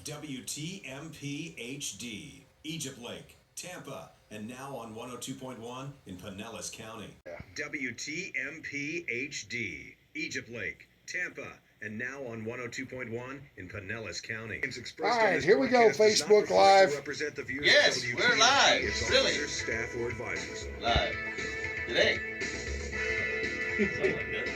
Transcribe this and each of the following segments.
WTMP HD, Egypt Lake, Tampa, and now on 102.1 in Pinellas County. WTMP HD, Egypt Lake, Tampa, and now on 102.1 in Pinellas County. All right, here we go, Facebook Live. Yes, we're live. Really? Staff or advisors. Live. Today. Something like that.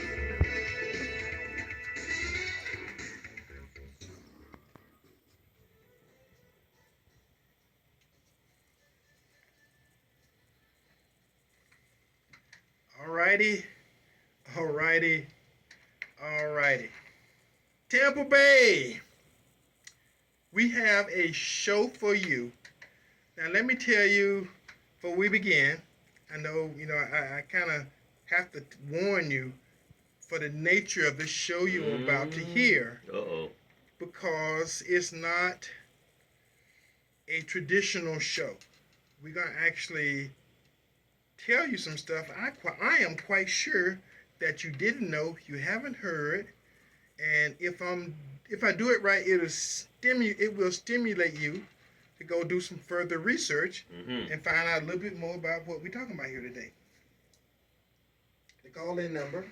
Alrighty. Tampa Bay, we have a show for you. Now let me tell you, before we begin, I know, I kind of have to warn you for the nature of the show you're about to hear. Uh-oh. Because it's not a traditional show. We're going to actually tell you some stuff I am quite sure that you didn't know, you haven't heard, and if I do it right, it will stimulate you to go do some further research and find out a little bit more about what we're talking about here today. The call-in number,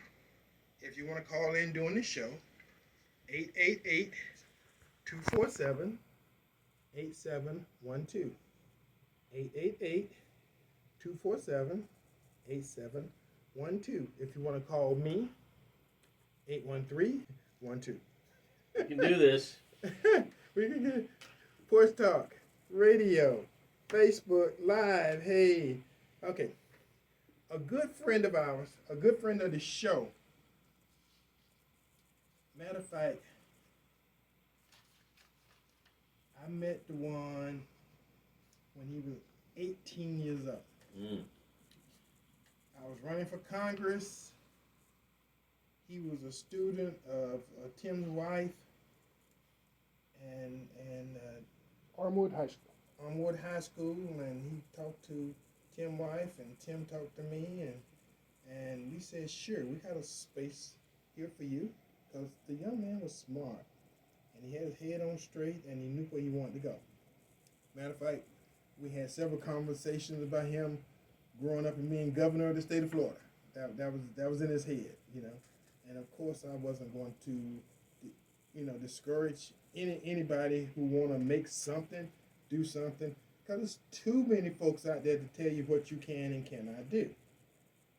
if you want to call in during the show, 888-247-8712. 888-247-8712. If you want to call me, 813-12. You can do this. We can get Porch Talk Radio, Facebook Live. Hey, okay. A good friend of ours, a good friend of the show. Matter of fact, I met the one when he was 18 years old. I was running for Congress. He was a student of Tim's wife and Armwood High School. Armwood High School, and he talked to Tim's wife, and Tim talked to me, and we said, sure, we got a space here for you, because the young man was smart, and he had his head on straight, and he knew where he wanted to go. Matter of fact, we had several conversations about him growing up and being governor of the state of Florida. That was in his head, And of course, I wasn't going to, discourage anybody who want to make something, do something, because there's too many folks out there to tell you what you can and cannot do.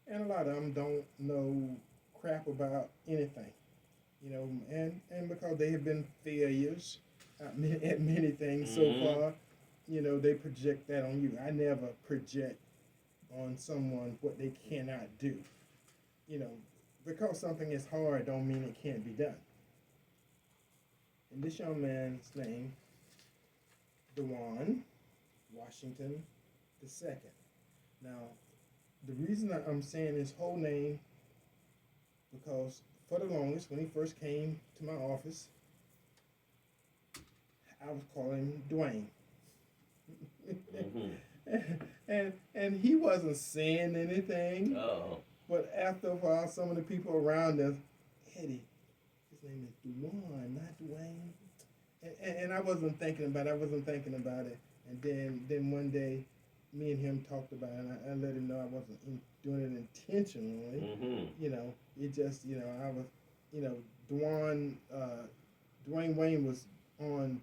And a lot of them don't know crap about anything, and because they have been failures at many things so far, they project that on you. I never project on someone what they cannot do. Because something is hard don't mean it can't be done. And this young man's name, Dywan Washington II. Now, the reason I'm saying his whole name, because for the longest, when he first came to my office, I was calling him Dwayne. And he wasn't saying anything. Oh. But after a while, some of the people around us, Eddie, his name is Dywan, not Dwayne. And I wasn't thinking about it. And then one day, me and him talked about it, and I let him know I wasn't doing it intentionally. It just, I was, Dwayne Wayne was on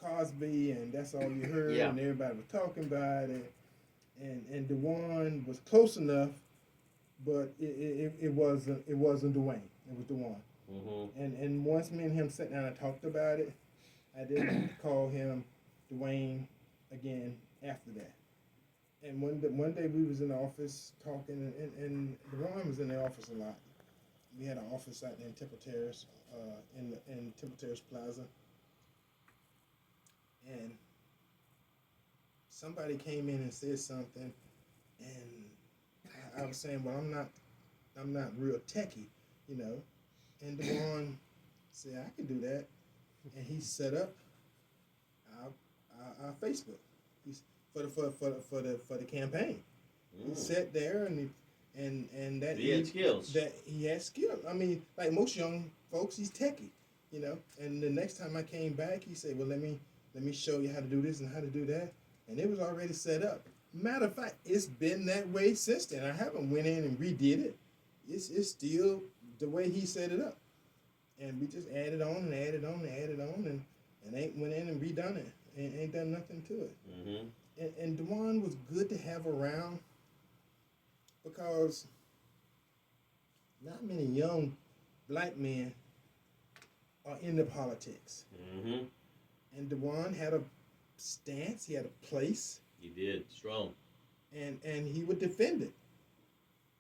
Cosby, and that's all you heard, and everybody was talking about it. And Dywan was close enough, but it wasn't Dwayne. It was Dywan. And once me and him sat down and talked about it, I didn't call him Dwayne again after that. And one day we was in the office talking, and Dywan was in the office a lot. We had an office out there in Temple Terrace, in Temple Terrace Plaza. And somebody came in and said something, and I was saying, well, I'm not real techie, And Dywan said, I can do that, and he set up our Facebook. He's for the campaign. He sat there and that he had skills. That he had skills. I mean, like most young folks, he's techie. you know. And the next time I came back, he said, well, let me show you how to do this and how to do that. And it was already set up. Matter of fact, it's been that way since then. I haven't went in and redid it. It's still the way he set it up. And we just added on and added on and added on and ain't went in and redone it. And ain't done nothing to it. Mm-hmm. And Dywan was good to have around because not many young black men are into politics. Mm-hmm. And Dywan had a stance, he had a place. He did, strong. And he would defend it.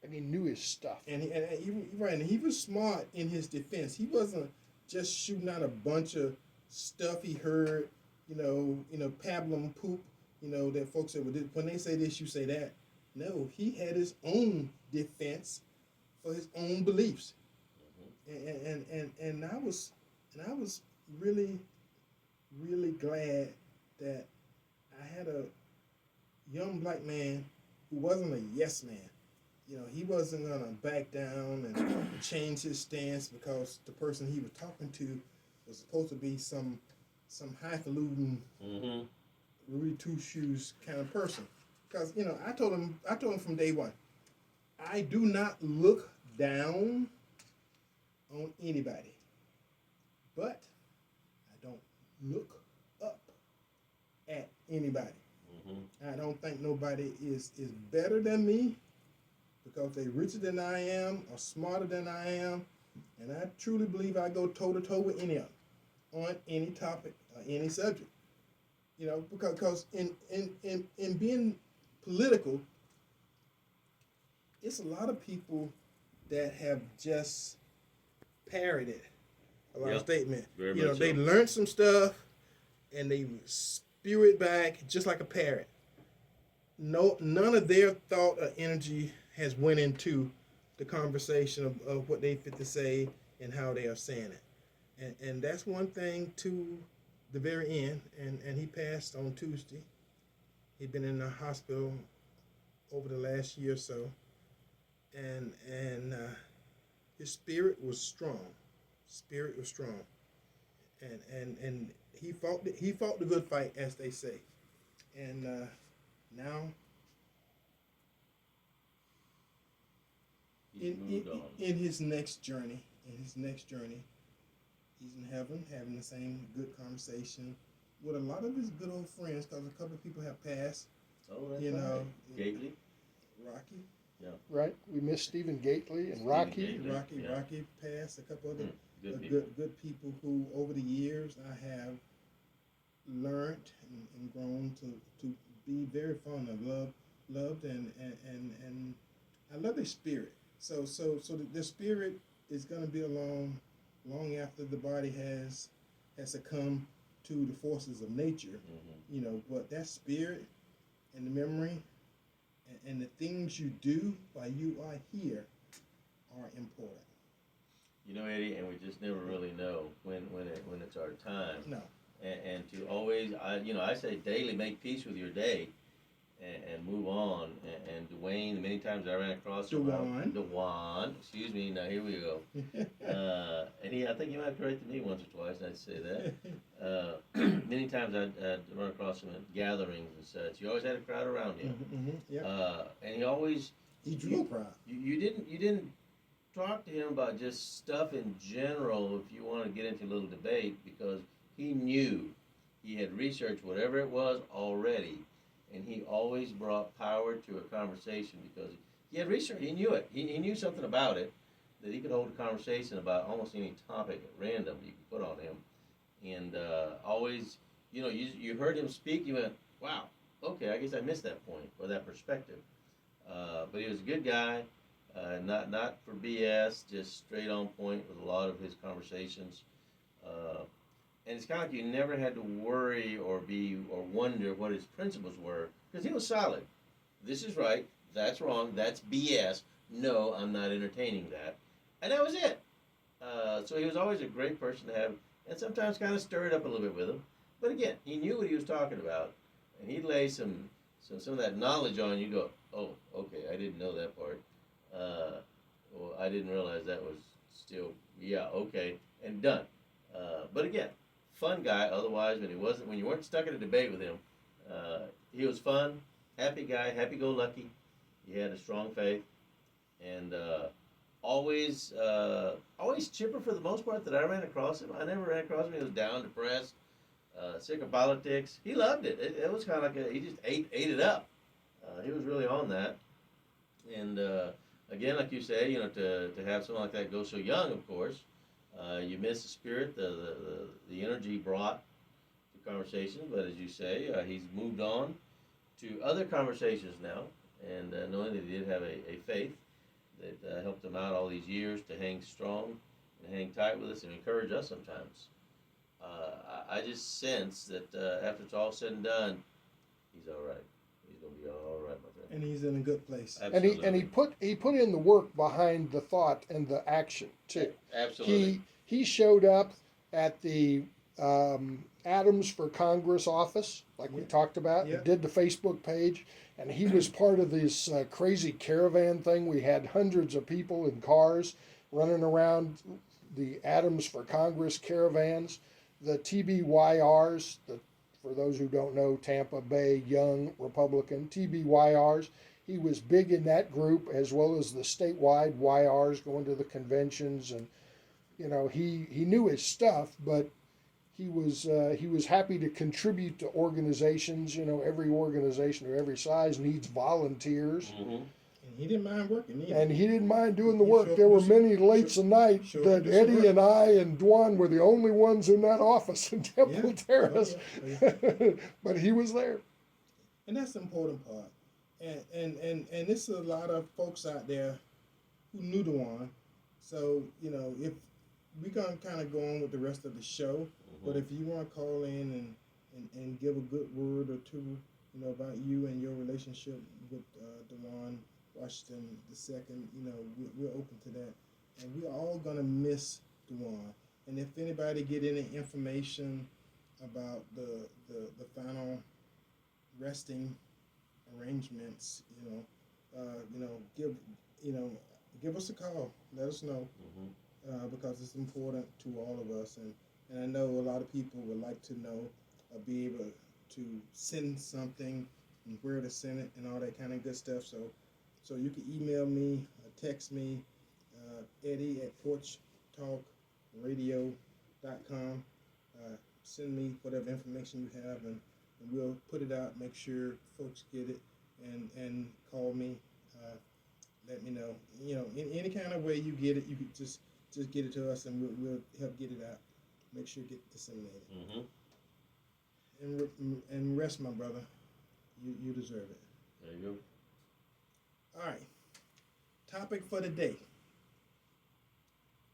And he knew his stuff. And he was smart in his defense. He wasn't just shooting out a bunch of stuff he heard, you know, pablum poop, you know, that folks said, well, when they say this, you say that. No, he had his own defense for his own beliefs. Mm-hmm. And I was really, really glad that I had a young black man who wasn't a yes man. You know, he wasn't gonna back down and change his stance because the person he was talking to was supposed to be some highfalutin, mm-hmm. Rudy Two Shoes kind of person. Because, you know, I told him from day one, I do not look down on anybody, but I don't look up at anybody. Mm-hmm. I don't think nobody is better than me because they're richer than I am or smarter than I am, and I truly believe I go toe-to-toe with any of them on any topic or any subject. You know, because in being political, it's a lot of people that have just parroted a lot of statement. You know, they learned some stuff and they spew it back just like a parrot. None of their thought or energy has went into the conversation of what they fit to say and how they are saying it. And that's one thing to the very end. And he passed on Tuesday. He'd been in the hospital over the last year or so. And his spirit was strong. Spirit was strong. And he fought the good fight, as they say. And now in his next journey, he's in heaven having the same good conversation with a lot of his good old friends, because a couple of people have passed. Oh, that's you know, Gately, Rocky. Yeah. Right. We missed Stephen Gately and Rocky. Rocky passed. A couple other good people who, over the years, I have learned and grown to be very fond of, loved, and I love their spirit. So the spirit is going to be along long after the body has succumbed to the forces of nature. Mm-hmm. You know, but that spirit and the memory and the things you do while you are here are important. You know, Eddie, and we just never really know when it's our time. No. And to always, I say daily make peace with your day, and move on. And Dwayne, many times I ran across him. Dywan, excuse me. Now here we go. And I think you might have corrected me once or twice. I'd say that. Many times I'd run across him at gatherings and such. He always had a crowd around him. Mm-hmm. Yep. And he drew a crowd. You didn't talk to him about just stuff in general if you want to get into a little debate, because he knew he had researched whatever it was already. And he always brought power to a conversation because he had research. He knew it. He knew something about it, that he could hold a conversation about almost any topic at random you could put on him. And always, you heard him speak, you went, wow, okay, I guess I missed that point or that perspective. But he was a good guy, not for BS, just straight on point with a lot of his conversations. And it's kind of like you never had to worry or wonder what his principles were, because he was solid. This is right. That's wrong. That's BS. No, I'm not entertaining that. And that was it. So he was always a great person to have, and sometimes kind of stir it up a little bit with him. But again, he knew what he was talking about, and he'd lay some of that knowledge on you. Go, oh, okay, I didn't know that part. Well, I didn't realize that was still, yeah, okay, and done. But again, fun guy. Otherwise, when you weren't stuck in a debate with him, he was fun, happy guy, happy-go-lucky. He had a strong faith, and always chipper for the most part that I ran across him. I never ran across him. He was down, depressed, sick of politics. He loved it. It was kind of like he just ate it up. He was really on that. And again, like you say, to have someone like that go so young, of course, you miss the spirit, the energy brought to conversations. But as you say, he's moved on to other conversations now, and knowing that he did have a faith that helped him out all these years to hang strong and hang tight with us and encourage us sometimes. I just sense that after it's all said and done, he's all right. He's going to be all right, my friend. And he's in a good place. Absolutely. And he put in the work behind the thought and the action too. Absolutely. He showed up at the Adams for Congress office, like we talked about. Yeah. He did the Facebook page, and he was part of this crazy caravan thing. We had hundreds of people in cars running around the Adams for Congress caravans, the TBYRs, for those who don't know, Tampa Bay Young Republican, TBYRs. He was big in that group, as well as the statewide YRs going to the conventions, and he knew his stuff, but he was happy to contribute to organizations. Every organization of every size needs volunteers. Mm-hmm. And he didn't mind working either. And he didn't mind doing the work. Sure, There were sure, many lates a night sure, that sure. Eddie and I and Dywan were the only ones in that office in Temple Terrace. Oh, yeah. But he was there. And that's the important part. And this is a lot of folks out there who knew Dywan. So, if we're going to kind of go on with the rest of the show, but if you want to call in and give a good word or two, about you and your relationship with Dywan Washington II, we're open to that. And we're all going to miss Dywan. And if anybody get any information about the final resting arrangements, give us a call. Let us know, because it's important to all of us. And I know a lot of people would like to know or be able to send something and where to send it and all that kind of good stuff. So you can email me or text me, Eddie at porchtalkradio.com. Send me whatever information you have, and we'll put it out, make sure folks get it, and call me. Let me know. In any kind of way you get it, you can just get it to us, and we'll help get it out. Make sure it gets disseminated. And rest, my brother. You deserve it. There you All right. Topic for the day.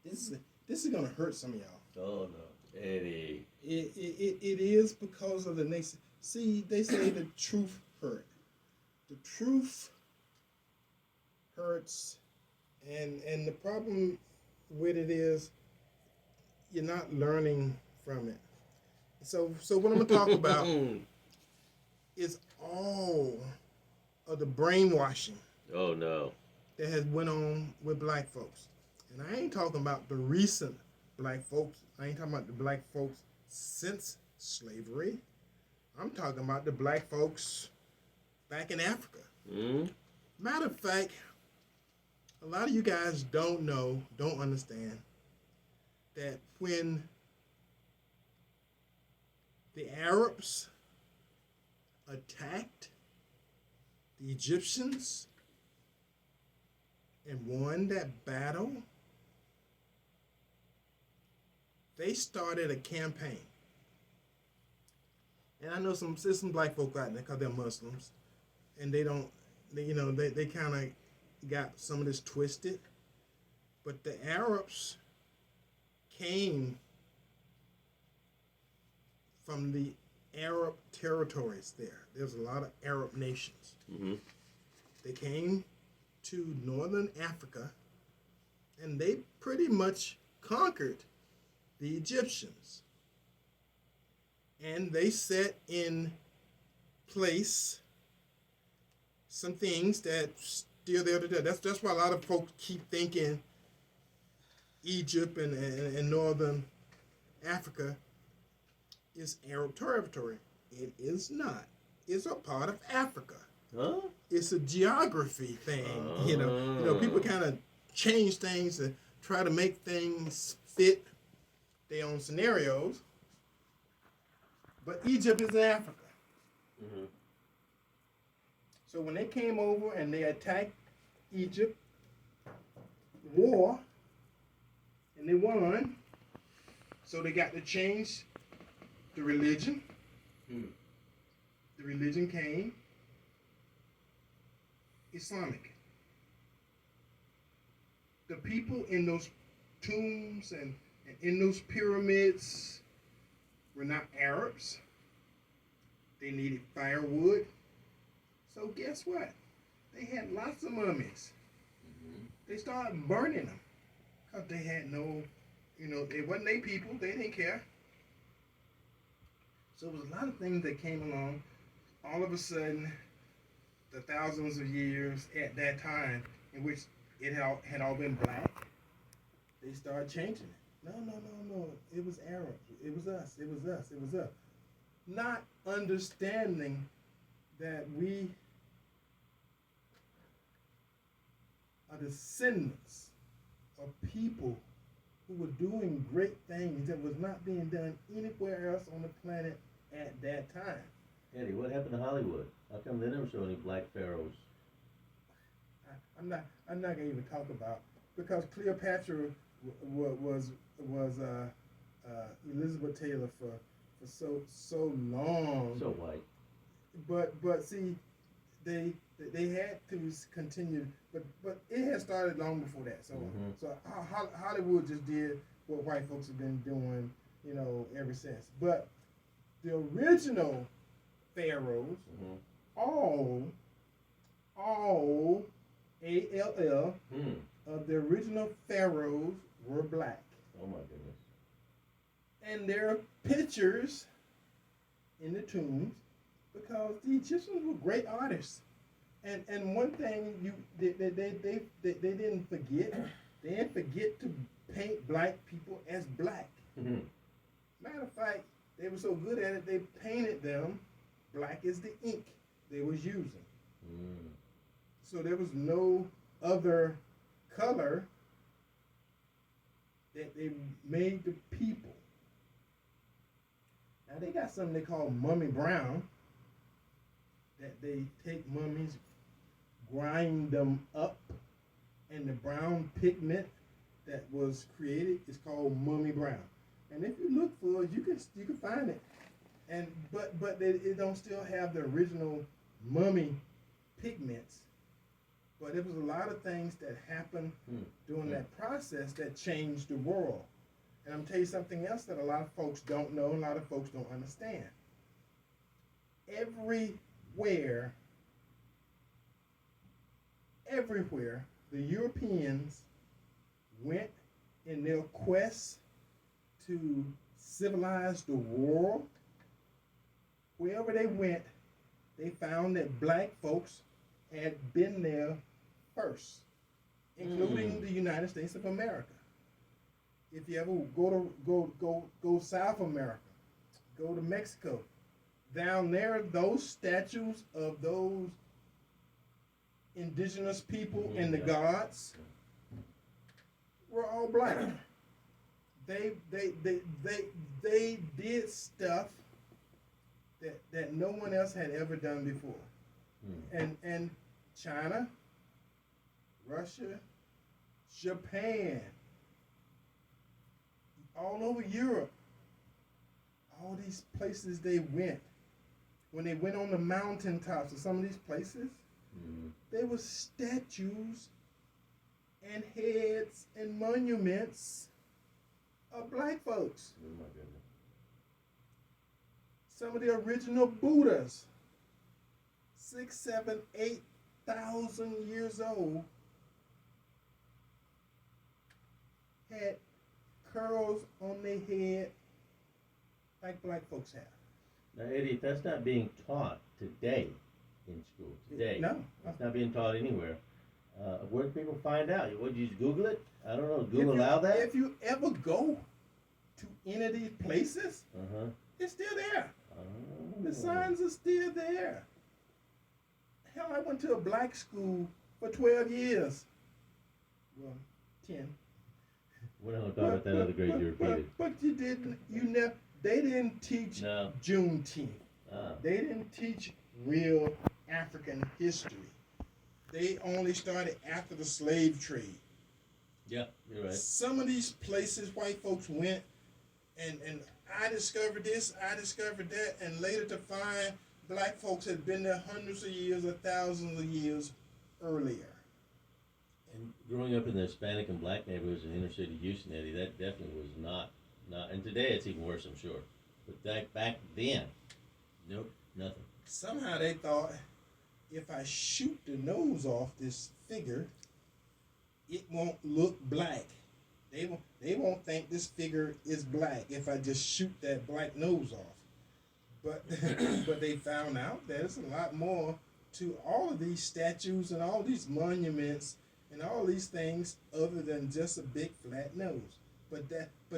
This is gonna hurt some of y'all. Oh no, Eddie. It is because of the next. See, they say the truth hurt. The truth hurts, and the problem with it is you're not learning from it. So what I'm gonna talk about is all of the brainwashing. Oh no. That has went on with black folks. And I ain't talking about the recent black folks. I ain't talking about the black folks since slavery. I'm talking about the black folks back in Africa. Matter of fact, a lot of you guys don't understand that when the Arabs attacked the Egyptians and won that battle, they started a campaign. And I know there's some black folk out there because they're Muslims, and they kind of got some of this twisted. But the Arabs came from the Arab territories there. There's a lot of Arab nations. They came to northern Africa, and they pretty much conquered the Egyptians. And they set in place some things that still there today. That's why a lot of folks keep thinking Egypt and northern Africa is Arab territory. It is not. It's a part of Africa. Huh? It's a geography thing. You know, people kind of change things to try to make things fit their own scenarios. But Egypt is in Africa. Mm-hmm. So when they came over and they attacked Egypt, war, and they won, so they got to change the religion. The religion came Islamic. The people in those tombs and in those pyramids were not Arabs. They needed firewood. So guess what? They had lots of mummies. They started burning them because they had no, it wasn't their people. They didn't care. So it was a lot of things that came along. All of a sudden, the thousands of years at that time in which it had all been black, they started changing it. No. It was Arab. It was us. It was us. It was us. Not understanding that we are descendants of people who were doing great things that was not being done anywhere else on the planet at that time. Eddie, what happened to Hollywood? How come they never show any black pharaohs? I'm not gonna even talk about, because Cleopatra was Elizabeth Taylor for so long. So white. But see, they had to continue, but it had started long before that. So Hollywood just did what white folks have been doing, ever since. But the original pharaohs, all ALL of the original pharaohs were black. Oh my goodness. And there are pictures in the tombs because the Egyptians were great artists. And one thing they didn't forget, they didn't forget to paint black people as black. Matter of fact, they were so good at it, they painted them black as the ink they was using. So there was no other color that they made the people. Now they got something they call mummy brown, that they take mummies, grind them up, and the brown pigment that was created is called mummy brown. And if you look for it, you can find it. And but it don't still have the original mummy pigments. But it was a lot of things that happened during that process that changed the world. And I'm tell you something else that a lot of folks don't know, a lot of folks don't understand. Everywhere, the Europeans went in their quest to civilize the world. Wherever they went, they found that black folks had been there first, including the United States of America. If you ever go South America, go to Mexico, down there, those statues of those indigenous people and the gods were all black. They did stuff that no one else had ever done before. And China, Russia, Japan, all over Europe, all these places they went, when they went on the mountaintops of some of these places, there were statues and heads and monuments of black folks. Oh my goodness. Some of the original Buddhas, 6, 7, 8,000 years old, had curls on their head like black folks have. Now, Eddie, that's not being taught today in school. Today. No. It's not being taught anywhere. Where do people find out? Would you just Google it? I don't know. Google allow that? If you ever go to any of these places, it's still there. The signs are still there. Hell, I went to a black school for 12 years. Well, 10. We're not going to talk about that other grade you repeated. But they didn't teach Juneteenth. They didn't teach real African history. They only started after the slave trade. Yeah, you're right. Some of these places white folks went, and I discovered this, I discovered that, and later to find black folks had been there hundreds of years or thousands of years earlier. And growing up in the Hispanic and black neighborhoods in inner city Houston, Eddie, that definitely was not, and today it's even worse, I'm sure. But back then, nope, nothing. Somehow they thought, if I shoot the nose off this figure, it won't look black. They won't think this figure is black if I just shoot that black nose off. But they found out there's a lot more to all of these statues and all these monuments and all these things other than just a big flat nose. But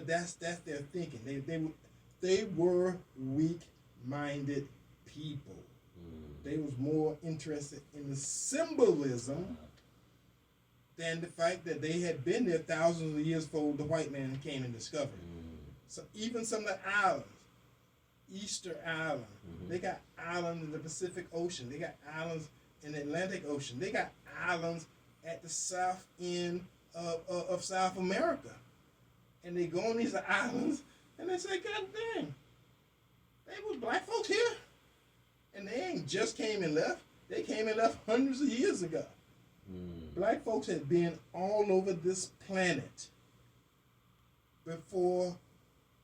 that's their thinking. They were weak-minded people. They was more interested in the symbolism than the fact that they had been there thousands of years before the white man came and discovered. So even some of the islands, Easter Island, they got islands in the Pacific Ocean. They got islands in the Atlantic Ocean. They got islands at the south end of South America. And they go on these islands and they say, God dang, they was black folks here? And they ain't just came and left. They came and left hundreds of years ago. Black folks had been all over this planet before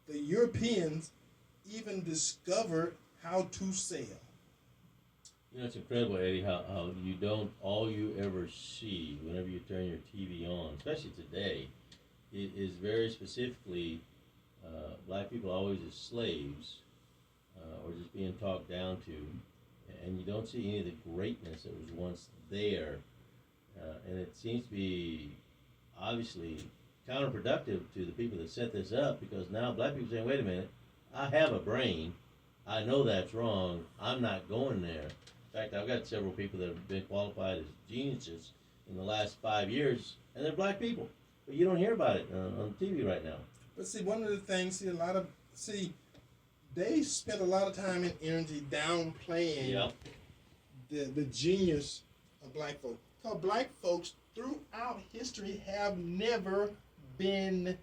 the Europeans even discovered how to sail. You know, it's incredible, Eddie, how you don't, all you ever see whenever you turn your TV on, especially today, it is very specifically black people always as slaves or just being talked down to, and you don't see any of the greatness that was once there. And it seems to be obviously counterproductive to the people that set this up, because now black people are saying, wait a minute, I have a brain, I know that's wrong, I'm not going there. In fact, I've got several people that have been qualified as geniuses in the last 5 years, and they're black people. But you don't hear about it on TV right now. But see, one of the things, they spent a lot of time and energy downplaying the genius of black folks. Because black folks throughout history have never been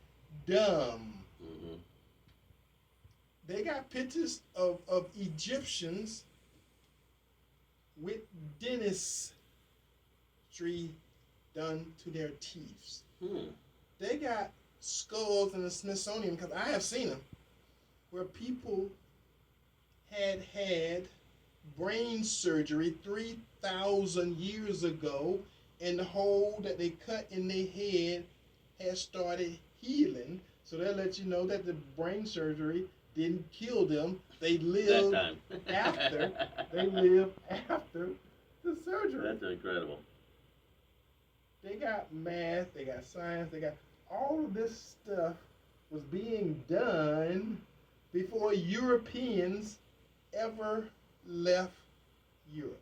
dumb. They got pictures of Egyptians with dentistry done to their teeth. They got skulls in the Smithsonian, because I have seen them, where people had brain surgery 3,000 years ago, and the hole that they cut in their head has started healing. So they'll let you know that the brain surgery didn't kill them. They lived after. They lived after the surgery. That's incredible. They got math. They got science. They got all of this stuff was being done before Europeans ever left Europe.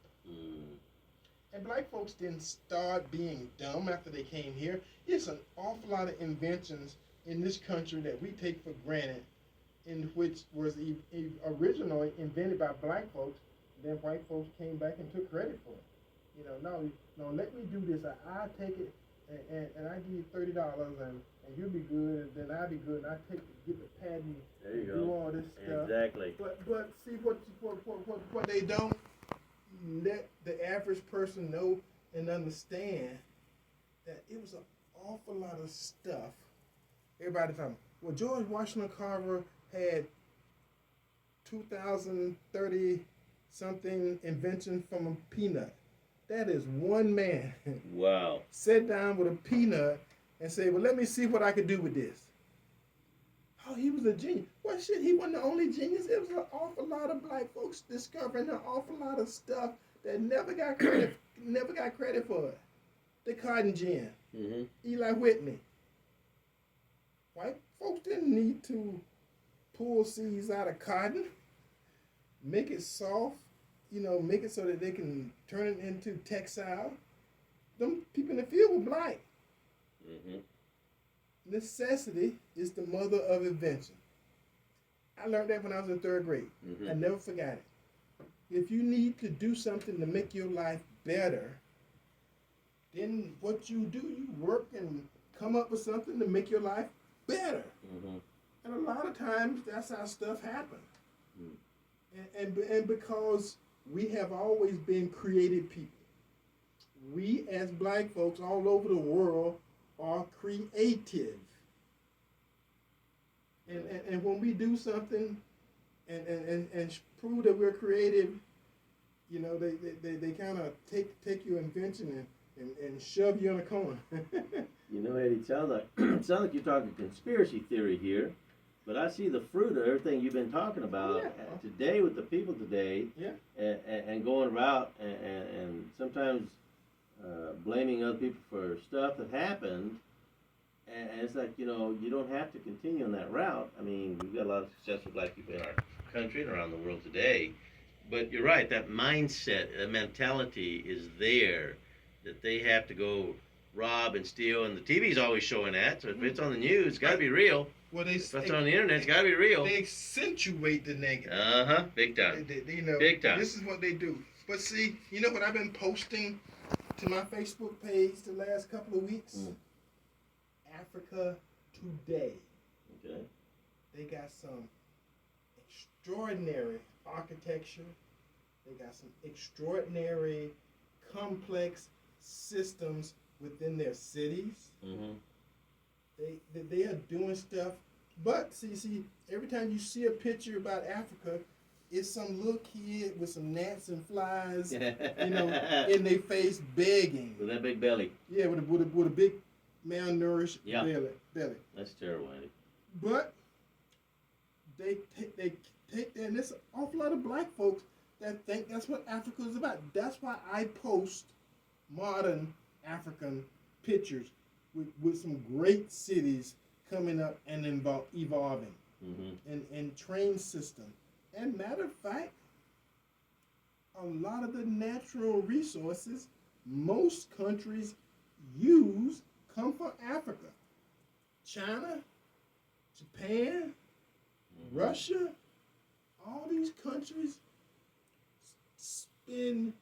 And black folks didn't start being dumb after they came here. It's an awful lot of inventions in this country that we take for granted, in which was originally invented by black folks. Then white folks came back and took credit for it. You know, no, let me do this. I take it and I give you $30 and you'll be good, and then I'll be good, and I get the patent and do all this stuff. Exactly. But see what they don't let the average person know and understand, that it was an awful lot of stuff. Everybody talking, well, George Washington Carver had 2,030 something inventions from a peanut. That is one man. Wow. Sat down with a peanut and said, well, let me see what I could do with this. Oh, he was a genius. Well, shit, he wasn't the only genius. It was an awful lot of black folks discovering an awful lot of stuff that never got credit for it. The cotton gin, Eli Whitney. White folks didn't need to pull seeds out of cotton, make it soft, make it so that they can turn it into textile. Them people in the field were black. Mm-hmm. Necessity is the mother of invention. I learned that when I was in 3rd grade. Mm-hmm. I never forgot it. If you need to do something to make your life better, then what you do, you work and come up with something to make your life better. Mm-hmm. And a lot of times, that's how stuff happens. Mm. And because we have always been creative people, we as black folks all over the world are creative. And when we do something and prove that we're creative, they kind of take your invention and shove you in a corner. Eddie, it sounds like you're talking conspiracy theory here, but I see the fruit of everything you've been talking about today with the people today, and going about and sometimes blaming other people for stuff that happened. And it's like, you don't have to continue on that route. I mean, we've got a lot of successful black people in our country and around the world today. But you're right, that mindset, that mentality is there, that they have to go rob and steal. And the TV's always showing that. So if it's on the news, it's got to be real. Well, if it's on the internet, it's got to be real. They accentuate the negative. Uh-huh, big time. Big time. This is what they do. But see, you know what I've been posting to my Facebook page the last couple of weeks? Africa Today. Okay. They got some extraordinary architecture. They got some extraordinary complex systems within their cities. Mm-hmm. They are doing stuff. But see, every time you see a picture about Africa, it's some little kid with some gnats and flies, in their face begging. With that big belly. Yeah, with a big malnourished belly. That's terrible, Andy. But they take that, and there's an awful lot of black folks that think that's what Africa is about. That's why I post modern African pictures with some great cities coming up and evolving, and train system. And matter of fact, a lot of the natural resources most countries use come from Africa. China, Japan, Russia, all these countries spend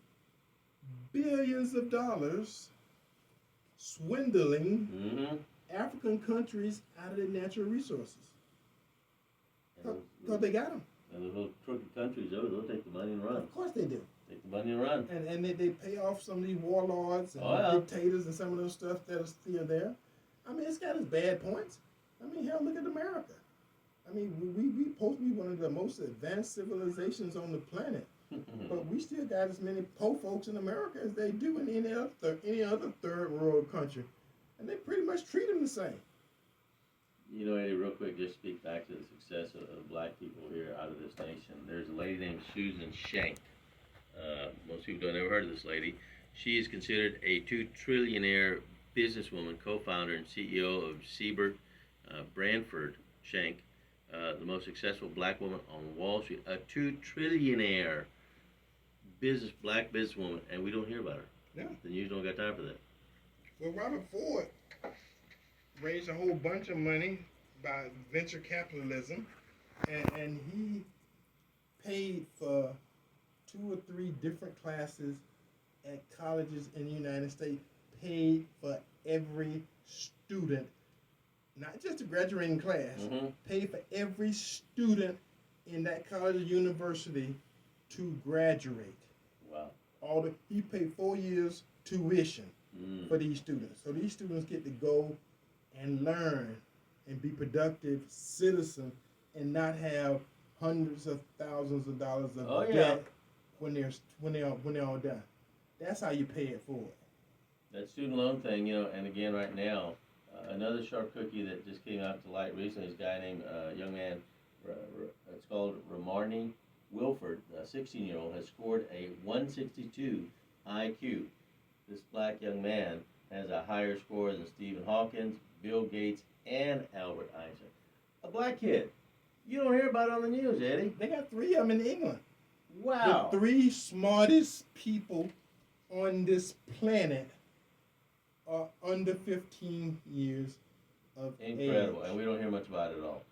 billions of dollars swindling African countries out of their natural resources. Because they got them. And the little crooked countries, they'll take the money and run. Of course they do. Take the money and run. And they pay off some of these warlords and dictators and some of those stuff that are still there. I mean, it's got its bad points. I mean, hell, look at America. I mean, we supposed to be one of the most advanced civilizations on the planet. But we still got as many poor folks in America as they do in any other third world country. And they pretty much treat them the same. Eddie, real quick, just speak back to the success of black people here out of this nation. There's a lady named Susan Shank. Most people don't ever heard of this lady. She is considered a $2 trillionaire businesswoman, co-founder and CEO of Siebert Branford Shank, the most successful black woman on Wall Street, a $2 trillionaire black businesswoman, and we don't hear about her. Yeah. The news don't got time for that. Well, Robert Ford raised a whole bunch of money by venture capitalism, and he paid for 2 or 3 different classes at colleges in the United States, paid for every student, not just a graduating class, paid for every student in that college or university to graduate. Wow. He paid 4 years tuition for these students. So these students get to go and learn and be productive citizens and not have hundreds of thousands of dollars of debt when they're all done. That's how you pay it forward. That student loan thing, and again right now, another sharp cookie that just came out to light recently is a guy named, young man, it's called Ramarni Wilford, a 16-year-old, has scored a 162 IQ. This black young man has a higher score than Stephen Hawking, Bill Gates, and Albert Einstein. A black kid. You don't hear about it on the news, Eddie. They got 3 of them in England. Wow. The 3 smartest people on this planet are under 15 years of Incredible, age. and we don't hear much about it at all.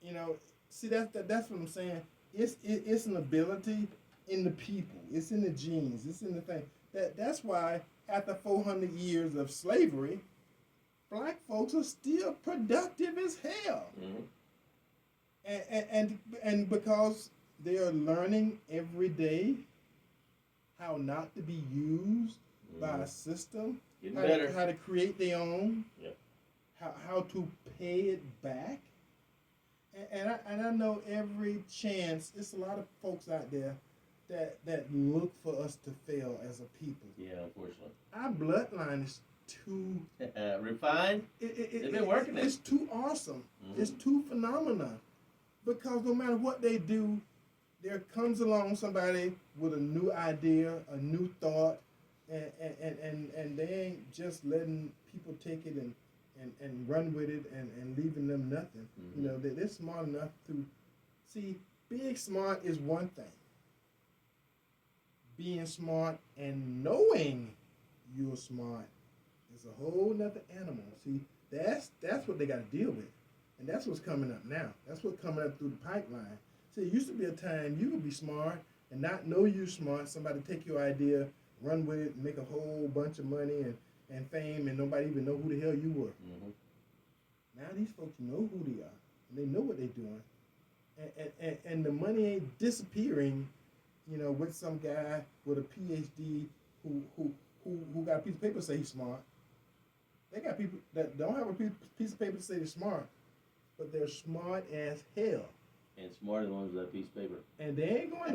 You know, see that's what I'm saying. It's an ability in the people. It's in the genes. It's in the thing. That's why after 400 years of slavery, black folks are still productive as hell. Mm-hmm. And because they are learning every day how not to be used by a system, how to create their own, Yep. how to pay it back. And I know every chance, it's a lot of folks out there that look for us to fail as a people. Yeah, unfortunately. Our bloodline is too refined. They've been working it. It's too awesome. Mm-hmm. It's too phenomenal. Because no matter what they do, there comes along somebody with a new idea, a new thought, and they ain't just letting people take it and run with it and leaving them nothing. Mm-hmm. You know, they're smart enough to see. Being smart is one thing. Being smart and knowing you're smart is a whole nother animal. See, that's what they got to deal with. And that's what's coming up now. That's what's coming up through the pipeline. See, it used to be a time you could be smart and not know you're smart. Somebody take your idea, run with it, make a whole bunch of money and fame, and nobody even know who the hell you were. Mm-hmm. Now these folks know who they are, and they know what they're doing. And the money ain't disappearing, you know, with some guy with a PhD who got a piece of paper to say he's smart. They got people that don't have a piece of paper to say they're smart, but they're smart as hell. And smarter than ones with that piece of paper. And they ain't going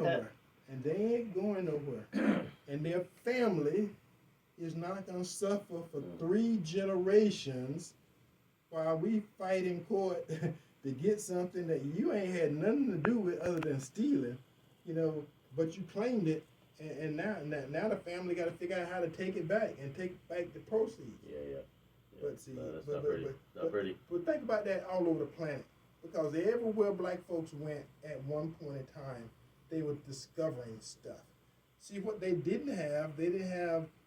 nowhere. And their family is not going to suffer for 3 generations while we fight in court to get something that you ain't had nothing to do with other than stealing, you know, but you claimed it, and now the family got to figure out how to take it back and take back the proceeds. Yeah. But see, that's not pretty. Not pretty. But think about that all over the planet, because everywhere black folks went at one point in time, they were discovering stuff. See, what they didn't have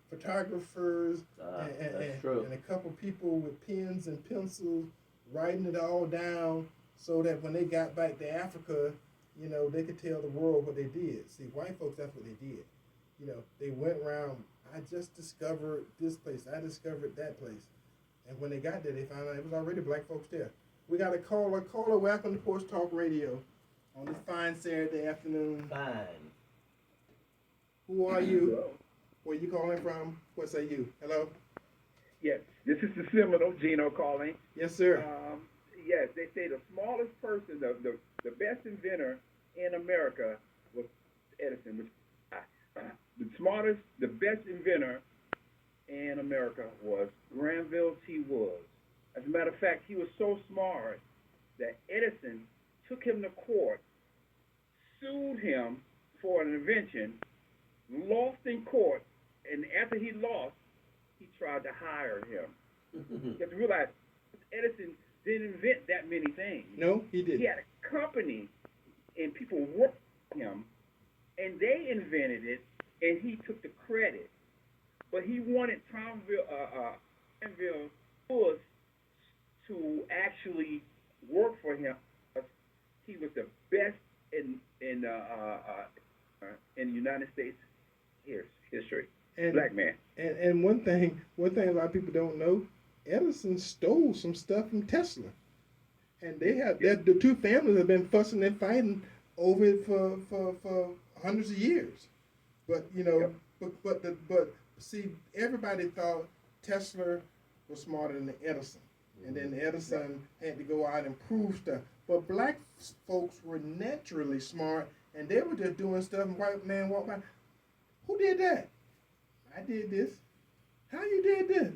photographers and a couple people with pens and pencils writing it all down so that when they got back to Africa, you know, they could tell the world what they did. See, white folks, that's what they did. You know, they went around, I just discovered this place, I discovered that place. And when they got there, they found out it was already black folks there. We got a caller. Caller, welcome to Porch Talk Radio on this fine Saturday afternoon. Fine. Who are you? Where you calling from? What say you? Hello? Yes, this is the Seminole, Gino calling. Yes, sir. Yes, they say the smallest person, the best inventor in America was Edison. The best inventor in America was Granville T. Woods. As a matter of fact, he was so smart that Edison took him to court, sued him for an invention, lost in court, and after he lost, he tried to hire him. You have to realize Edison didn't invent that many things. No, he didn't. He had a company, and people worked for him, and they invented it, and he took the credit. But he wanted Granville Woods to actually work for him. He was the best in the United States history. And, black man. And one thing a lot of people don't know, Edison stole some stuff from Tesla. And they have the two families have been fussing and fighting over it for hundreds of years. But you know, but see, everybody thought Tesla was smarter than Edison. And then Edison had to go out and prove stuff. But black folks were naturally smart, and they were just doing stuff, and white man walked by. Who did that? I did this. How you did this?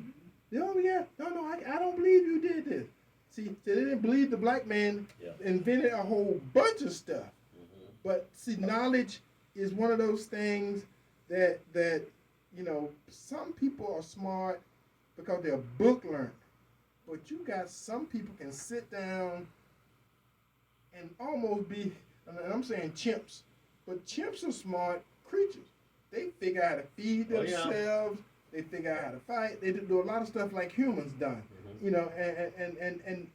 Oh, yeah. No, I don't believe you did this. See, they didn't believe the black man invented a whole bunch of stuff. Mm-hmm. But see, knowledge is one of those things that you know, some people are smart because they're book learned. But you got some people can sit down and almost be, and I'm saying chimps, but chimps are smart creatures. They figure out how to feed themselves. They figure out how to fight. They do a lot of stuff like humans done. You know,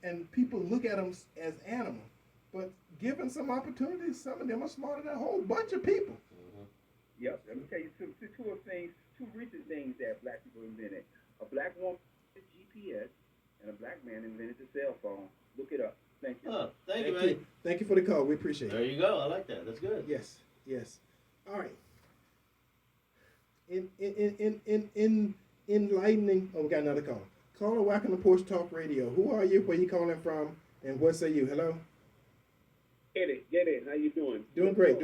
and people look at them as animals. But given some opportunities, some of them are smarter than a whole bunch of people. Yep. Let me tell you two recent things that black people invented. A black woman invented GPS, and a black man invented the cell phone. Look it up. Thank you. Thank you, man. Thank you for the call. We appreciate it. There you go. I like that. That's good. Yes. All right. In enlightening. Oh, we got another call. Caller, welcome to Porch Talk Radio. Who are you? Where you calling from? And what say you? Hello. Get it. How you doing? Doing great.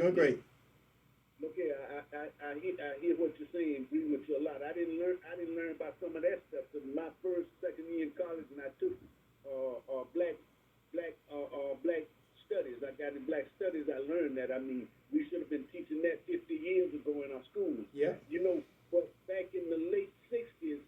Look here, I hear what you're saying. Agree with you a lot. I didn't learn about some of that stuff. So my second year in college, and I took black studies. I got in black studies. I learned that. I mean, we should have been teaching that 50 years ago in our schools. Yeah. You know, but back in the late 60s,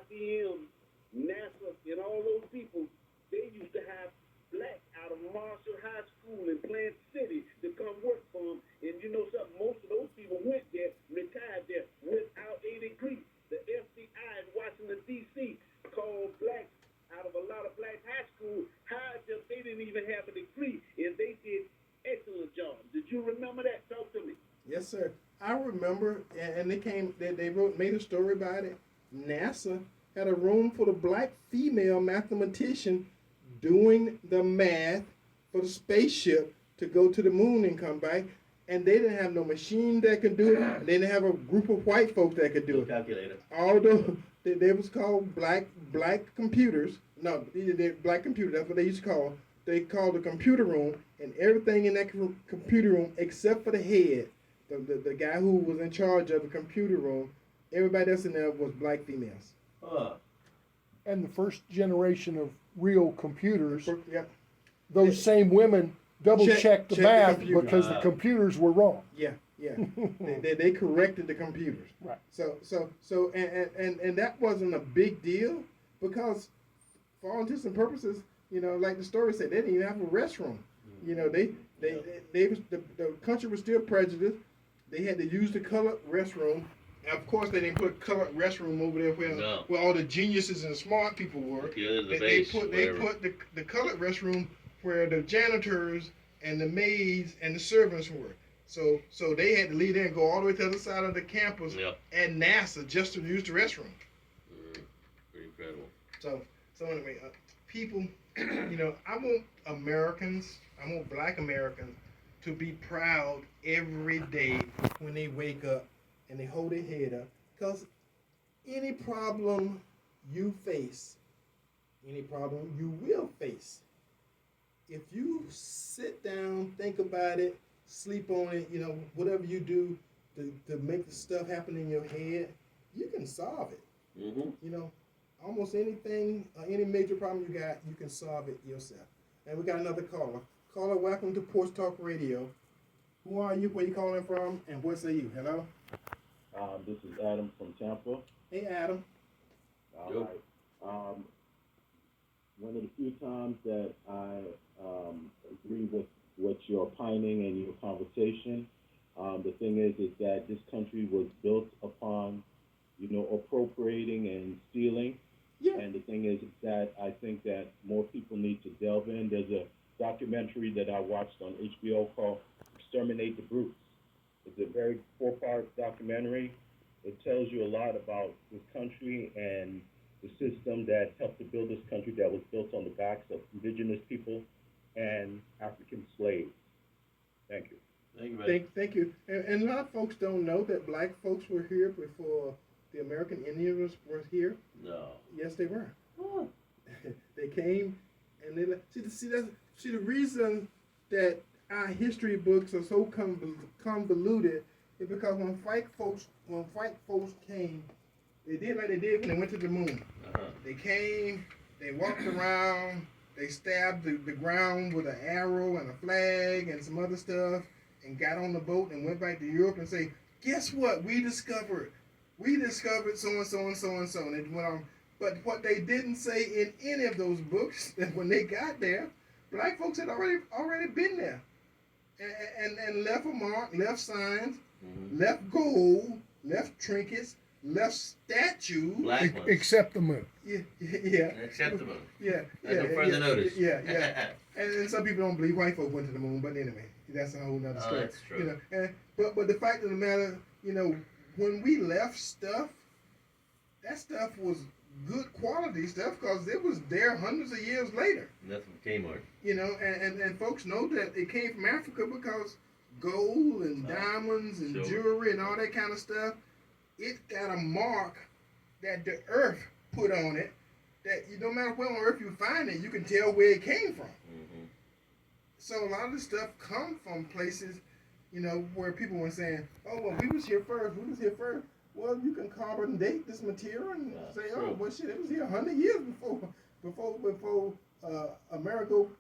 IBM, NASA, and all those people, they used to have black out of Marshall High School in Plant City to come work for them. And you know something? Most of those people went there, retired there, without a degree. The FBI in Washington, D.C. called blacks out of a lot of black high schools, hired them. They didn't even have a degree, and they did excellent jobs. Did you remember that? Talk to me. Yes, sir. I remember, and they made a story about it. NASA had a room full of black female mathematician doing the math for the spaceship to go to the moon and come back, and they didn't have no machine that could do it. They didn't have a group of white folk that could do it. Calculator. Although they was called black computers. No, they're black computers. That's what they used to call. They called the computer room, and everything in that computer room except for the head, the guy who was in charge of the computer room, everybody else in there was black females. And the first generation of real computers, Yep. those same women double-checked the check the math computer. because the computers were wrong. Yeah. they corrected the computers. Right. So and that wasn't a big deal because for all intents and purposes, you know, like the story said, they didn't even have a restroom. You know, the country was still prejudiced. They had to use the colored restroom. And of course, they didn't put colored restroom over there where all the geniuses and smart people were. They put the colored restroom where the janitors and the maids and the servants were. So they had to leave there and go all the way to the other side of the campus at NASA just to use the restroom. Pretty incredible. So anyway, people, you know, I want black Americans to be proud every day when they wake up and they hold their head up. Because any problem you face, any problem you will face, if you sit down, think about it, sleep on it, you know, whatever you do to make the stuff happen in your head, you can solve it. Mm-hmm. You know, almost anything, any major problem you got, you can solve it yourself. And we got another caller. Caller, welcome to Porch Talk Radio. Who are you? Where you calling from? And what say you? Hello? This is Adam from Tampa. Hey, Adam. All right. One of the few times that I agree with what you're opining and your conversation. The thing is that this country was built upon, you know, appropriating and stealing. Yeah. And the thing is that I think that more people need to delve in. There's a documentary that I watched on HBO called Exterminate the Brutes. It's a very 4-part documentary. It tells you a lot about this country and the system that helped to build this country that was built on the backs of indigenous people and African slaves. Thank you. Thank you, man. Thank you. And a lot of folks don't know that black folks were here before the American Indians were here. No. Yes, they were. Oh. They came and they see the reason that our history books are so convoluted is because when white folks came, they did like they did when they went to the moon. Uh-huh. They came, they walked around, they stabbed the ground with an arrow and a flag and some other stuff, and got on the boat and went back to Europe and say, guess what? We discovered so and so and so and so, and it went on. But what they didn't say in any of those books that when they got there black folks had already been there, and left a mark, left signs, left gold, left trinkets, left statues. Black ones. Except the moon. Yeah. Except the moon. Yeah. That's no further notice. Yeah. and some people don't believe white folk went to the moon, but anyway, that's a whole nother story. That's true. But the fact of the matter, when we left stuff, that stuff was good quality stuff because it was there hundreds of years later. And that's from Kmart. And folks know that it came from Africa because gold and diamonds and silver. jewelry and all that kind of stuff, it got a mark that the earth put on it that no matter where on earth you find it, you can tell where it came from. Mm-hmm. So a lot of this stuff come from places, where people were saying, oh, well, we was here first. Well, you can carbon date this material and say, true. oh, well, shit, it was here 100 years before Amerigo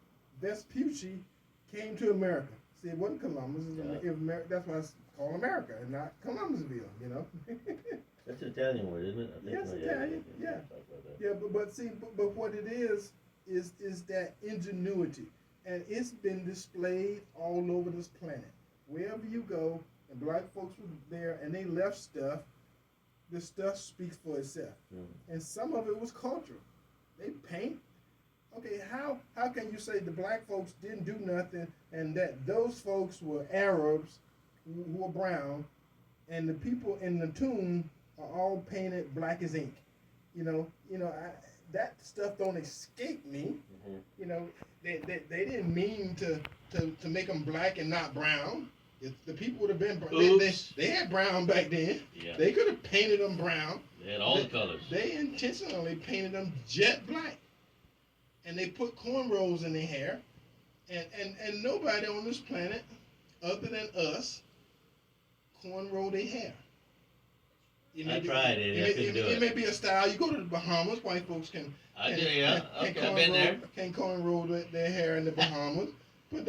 Vespucci came to America. See, it wasn't Columbus. That's why it's called America and not Columbusville, That's an Italian word, isn't it? I think Yes, Italian, yeah. Yeah, but what it is that ingenuity. And it's been displayed all over this planet. Wherever you go, and black folks were there, and they left stuff, the stuff speaks for itself. And some of it was cultural. They paint. Okay, how can you say the black folks didn't do nothing, and that those folks were Arabs who were brown, and the people in the tomb are all painted black as ink? That stuff don't escape me. They didn't mean to make them black and not brown. If the people would have been brown, they had brown back then. Yeah. They could have painted them brown. They had all the colors. They intentionally painted them jet black, and they put cornrows in their hair, and nobody on this planet, other than us, cornrow their hair. I tried it. I couldn't do it. It may be a style. You go to the Bahamas, white folks can. I did, yeah. Okay, I've been there. Can cornrow their hair in the Bahamas, but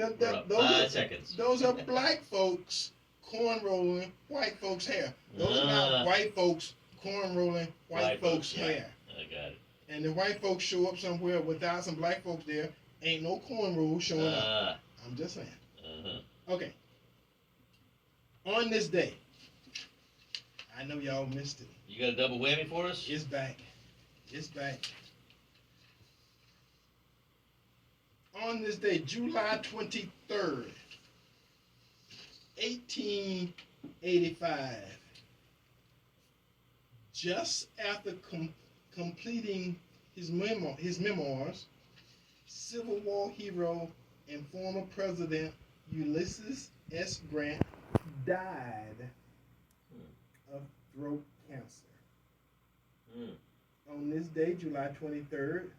those are black folks cornrolling white folks' hair. Those are not white folks cornrolling white folks' hair. I got it. And the white folks show up somewhere without some black folks there, ain't no cornrows showing up. I'm just saying. Okay. On this day, I know y'all missed it. You got a double whammy for us? It's back. On this day, July 23rd, 1885, just after completing his memoirs, Civil War hero and former President Ulysses S. Grant died of throat cancer. On this day, July 23rd,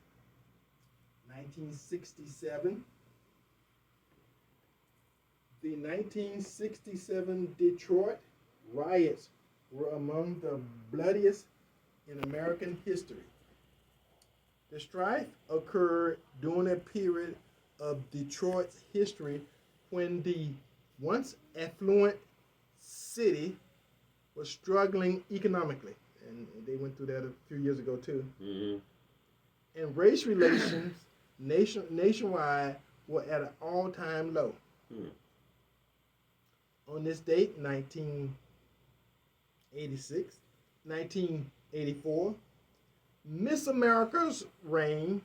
1967, the 1967 Detroit riots were among the bloodiest in American history. The strife occurred during a period of Detroit's history when the once affluent city was struggling economically. And they went through that a few years ago too. And race relations nationwide were at an all-time low. On this date, 1984, Miss America's reign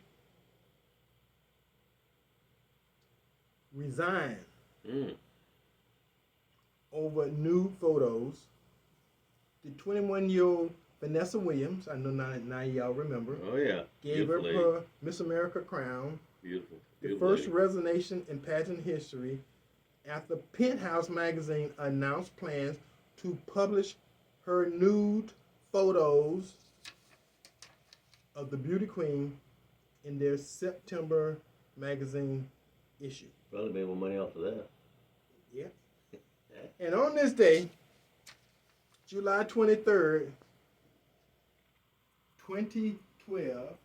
resigned over nude photos. The 21-year-old Vanessa Williams, I know now y'all remember. Oh, yeah. Gave her her Miss America crown. Beautiful. The first resignation in pageant history after Penthouse magazine announced plans to publish her nude photos of the beauty queen in their September magazine issue. Probably made more money off of that. Yeah. And on this day, July 23rd, 2012,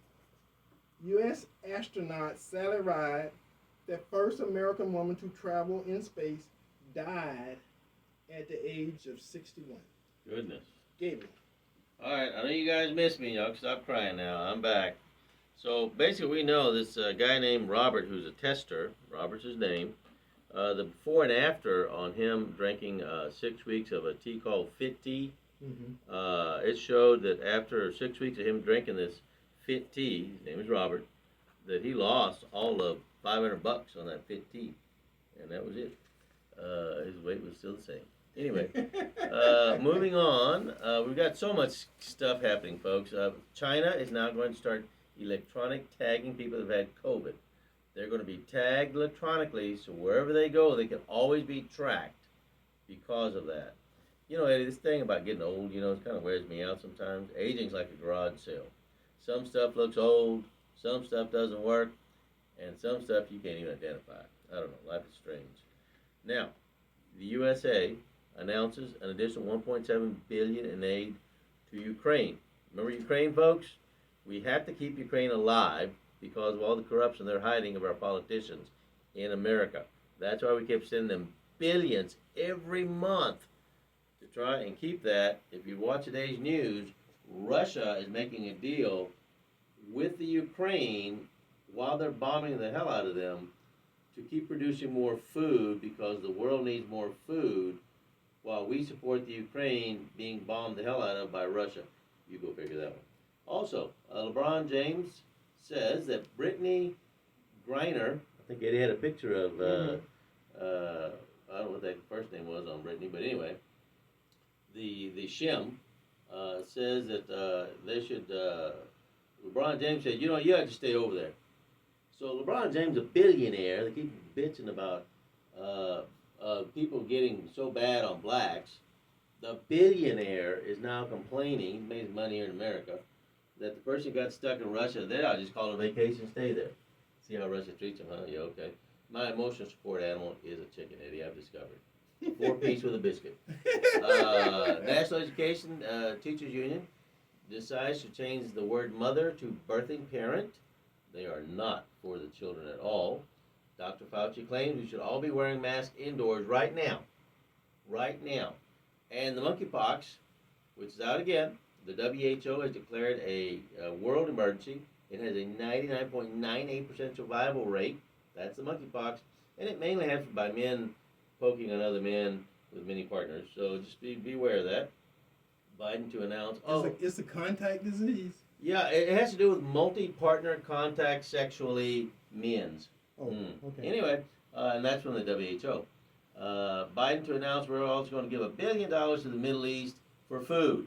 U.S. astronaut Sally Ride, the first American woman to travel in space, died at the age of 61. Goodness. Gabriel. All right, I know you guys missed me. Y'all can stop crying now. I'm back. So basically, we know this guy named Robert, who's a tester. Robert's his name. The before and after on him drinking 6 weeks of a tea called Fit Tea. It showed that after 6 weeks of him drinking this Fit Tea, his name is Robert, that he lost all of $500 on that Fit Tea, and that was it. His weight was still the same. Anyway, moving on, we've got so much stuff happening, folks. China is now going to start electronic tagging people that have had COVID. They're going to be tagged electronically, so wherever they go, they can always be tracked because of that. You know, Eddie, this thing about getting old, you know, it kind of wears me out sometimes. Aging's like a garage sale. Some stuff looks old, some stuff doesn't work, and some stuff you can't even identify. I don't know, life is strange. Now, the USA announces an additional $1.7 billion in aid to Ukraine. Remember Ukraine, folks? We have to keep Ukraine alive because of all the corruption they're hiding of our politicians in America. That's why we kept sending them billions every month to try and keep that. If you watch today's news, Russia is making a deal with the Ukraine while they're bombing the hell out of them to keep producing more food because the world needs more food while we support the Ukraine being bombed the hell out of by Russia. You go figure that one. Also, LeBron James says that Brittany Griner, I think Eddie had a picture of, I don't know what that first name was on Brittany, but anyway, the Shim says that they should, LeBron James said, you know, you have to stay over there. So LeBron James, a billionaire, they keep bitching about people getting so bad on blacks. The billionaire is now complaining, he makes money here in America, that the person got stuck in Russia, then I'll just call it a vacation, stay there. See how Russia treats him, huh? Yeah, okay. My emotional support animal is a chicken, Eddie, I've discovered. 4-piece with a biscuit. National Education Teachers Union decides to change the word mother to birthing parent. They are not for the children at all. Dr. Fauci claims we should all be wearing masks indoors right now. Right now. And the monkeypox, which is out again, the WHO has declared a world emergency. It has a 99.98% survival rate. That's the monkeypox. And it mainly happens by men poking on other men with many partners. So just be aware of that. Biden to announce... It's a contact disease? Yeah, it has to do with multi-partner contact sexually men's. Okay. Anyway, and that's from the WHO. Biden to announce we're also going to give $1 billion to the Middle East for food.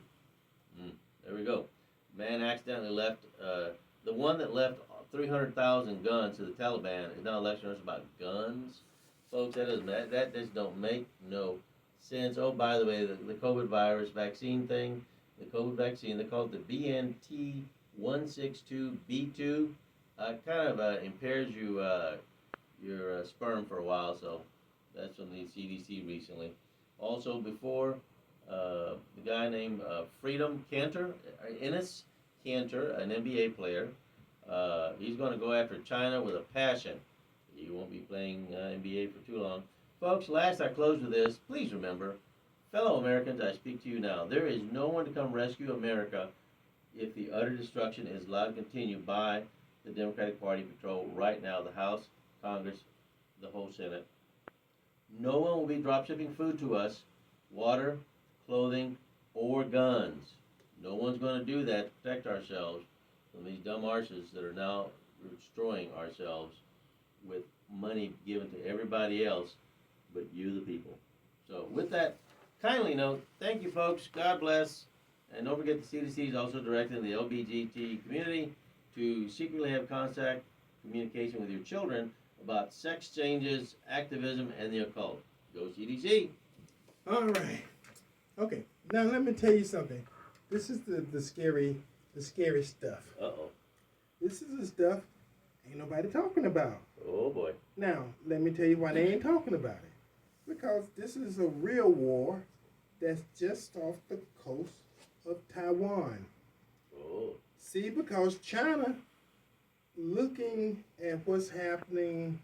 There we go. Man accidentally left, the one that left 300,000 guns to the Taliban is now lecturing us about guns. Folks, that just don't make no sense. Oh, by the way, the COVID virus vaccine thing, the COVID vaccine, they call it the BNT162B2. Kind of impairs your sperm for a while, so that's from the CDC recently. Also, before, the guy named Freedom Cantor, Enes Cantor, an NBA player, he's going to go after China with a passion. He won't be playing NBA for too long. Folks, last I close with this, please remember, fellow Americans, I speak to you now. There is no one to come rescue America if the utter destruction is allowed to continue by the Democratic Party patrol right now, the House, Congress, the whole Senate. No one will be drop-shipping food to us, water, clothing, or guns. No one's going to do that to protect ourselves from these dumb arses that are now destroying ourselves with money given to everybody else but you, the people. So with that kindly note, thank you, folks. God bless. And don't forget the CDC is also directing the LGBT community to secretly have contact communication with your children about sex changes, activism, and the occult. Go CDC. All right. Okay. Now let me tell you something. This is the scary stuff. Uh-oh. This is the stuff ain't nobody talking about. Oh, boy. Now, let me tell you why they ain't talking about it. Because this is a real war that's just off the coast of Taiwan. Oh. See, because China, looking at what's happening,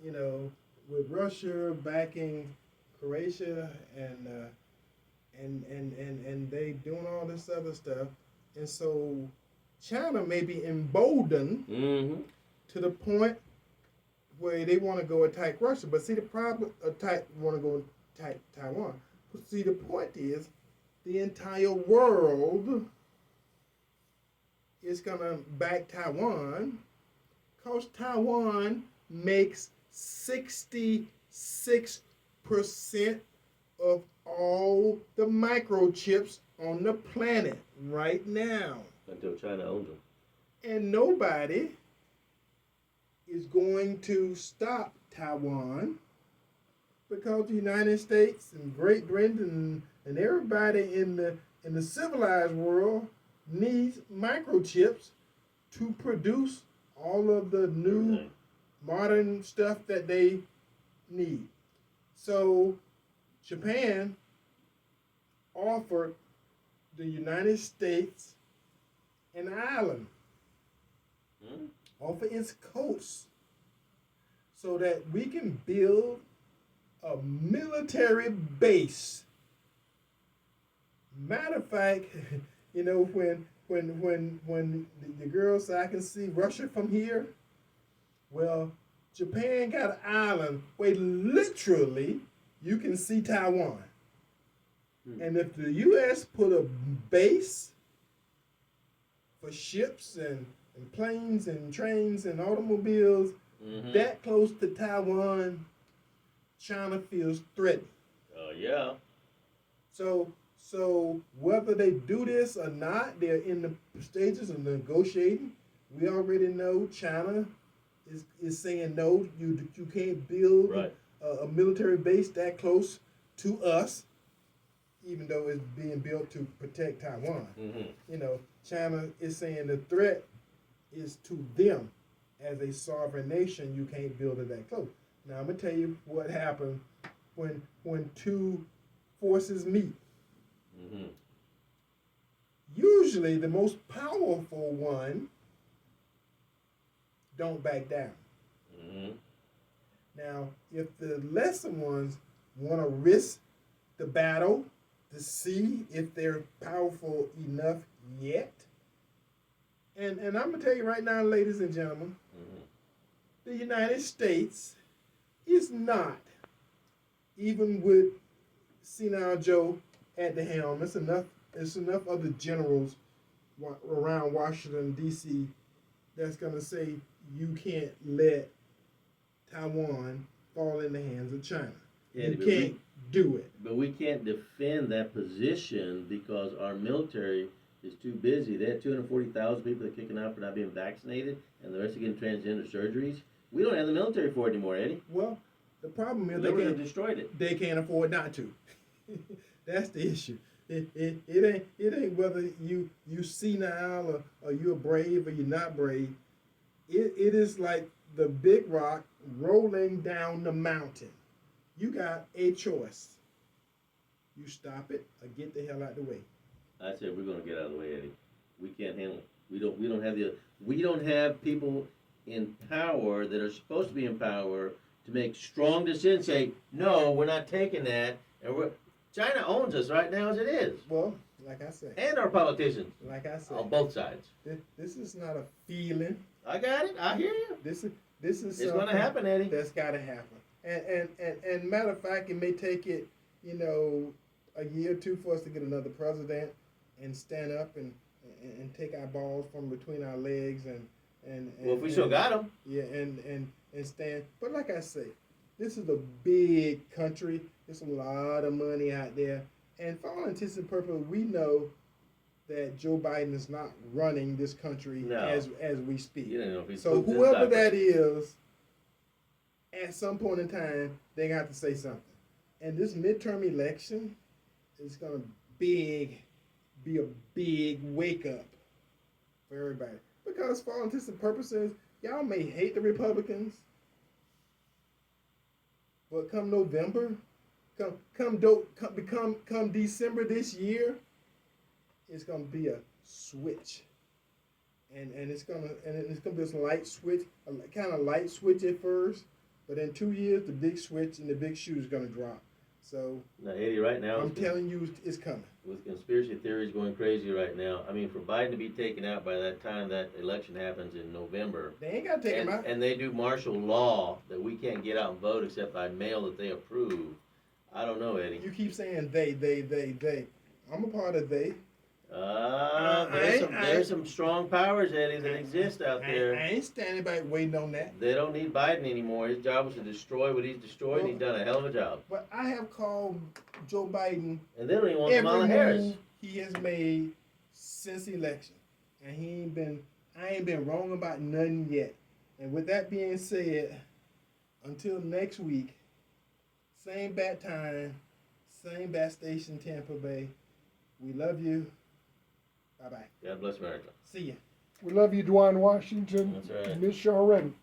you know, with Russia backing Croatia and they doing all this other stuff, and so China may be emboldened to the point where they want to go attack Russia. But see, the problem, want to go attack Taiwan. But see, the point is, the entire world is going to back Taiwan because Taiwan makes 66% of all the microchips on the planet right now. Until China owns them. And nobody is going to stop Taiwan because the United States and Great Britain and everybody in the civilized world needs microchips to produce all of the new modern stuff that they need. So Japan offered the United States an island off of its coast so that we can build a military base. Matter of fact, you know, when the girl said I can see Russia from here, well, Japan got an island where literally you can see Taiwan. And if the U.S. put a base for ships and planes and trains and automobiles that close to Taiwan, China feels threatened. Yeah. So whether they do this or not, they're in the stages of negotiating. We already know China is saying no, you can't build a military base that close to us, even though it's being built to protect Taiwan. You know, China is saying the threat is to them as a sovereign nation. You can't build it that close. Now I'm gonna tell you what happened when two forces meet. Usually the most powerful one don't back down. Now, if the lesser ones want to risk the battle to see if they're powerful enough yet, and I'm going to tell you right now, ladies and gentlemen, the United States is not, even with Senile Joe at the helm, it's enough other generals around Washington, D.C. that's going to say you can't let Taiwan fall in the hands of China. You can't do it. But we can't defend that position because our military is too busy. They had 240,000 people that are kicking out for not being vaccinated, and the rest are getting transgender surgeries. We don't have the military for it anymore, Eddie. Well, the problem is they destroyed it. They can't afford not to. That's the issue. It ain't whether you senile or you're brave or you're not brave. It is like the big rock rolling down the mountain. You got a choice. You stop it or get the hell out of the way. I said we're gonna get out of the way, Eddie. We can't handle it. We don't have people in power that are supposed to be in power to make strong decisions. Say no, we're not taking that, and China owns us right now as it is. Well, like I said, and our politicians. Like I said, on both sides. This is not a feeling. I got it. I hear you. This is it's going to happen, Eddie. That's got to happen. And matter of fact, it may take it, you know, a year or two for us to get another president and stand up and take our balls from between our legs and well, if we still got them. Yeah, and stand. But like I say, this is a big country. There's a lot of money out there. And for all intents and purposes, we know that Joe Biden is not running this country as we speak. You don't know if he's so whoever that is, at some point in time, they got to say something. And this midterm election is going to be a big wake up for everybody. Because for all intents and purposes, y'all may hate the Republicans, but come November, come December this year, it's gonna be a switch, and it's gonna be a light switch, a kind of light switch at first, but in 2 years the big switch and the big shoe is gonna drop. So Now, Eddie, right now, I'm telling you, it's coming. with conspiracy theories going crazy right now, I mean, for Biden to be taken out by that time that election happens in November, They ain't got to take him out. and they do martial law that we can't get out and vote except by mail that they approve, I don't know, Eddie. You keep saying they. I'm a part of they. There's some strong powers, Eddie, that exist out there. I ain't standing back waiting on that. They don't need Biden anymore. His job was to destroy what he's destroyed, and he's done a hell of a job. But I have called Joe Biden And they don't even want every Kamala Harris. move he has made since the election, and I ain't been wrong about nothing yet. And with that being said, until next week, same bat time, same bat station, Tampa Bay. We love you. Bye-bye. God bless America. See ya. We love you, Dywan Washington. That's right. Miss you already.